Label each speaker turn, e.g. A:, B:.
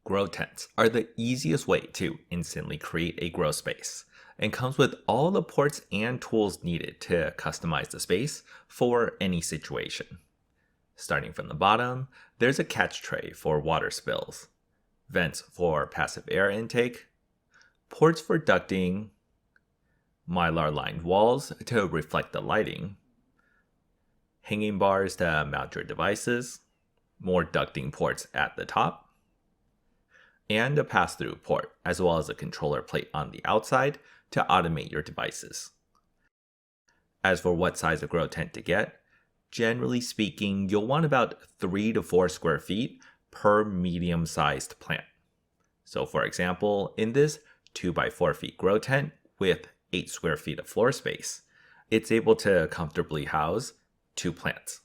A: Grow tents are the easiest way to instantly create a grow space and comes with all the ports and tools needed to customize the space for any situation. Starting from the bottom, there's a catch tray for water spills, vents for passive air intake, ports for ducting, mylar lined walls to reflect the lighting, hanging bars to mount your devices, more ducting ports at the top, and a pass-through port, as well as a controller plate on the outside to automate your devices. As for what size of grow tent to get, generally speaking, you'll want about 3 to 4 square feet per medium-sized plant. So for example, in this 2 by 4 feet grow tent with 8 square feet of floor space, it's able to comfortably house 2 plants.